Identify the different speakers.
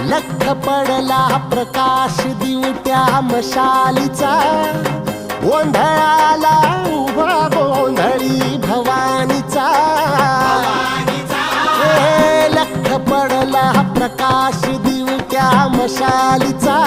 Speaker 1: लख पडला प्रकाश दिवट्या मशालीचा, गोंधळाला उभा गोंधळी भवानीचा. लख पडला प्रकाश दिवट्या मशालीचा,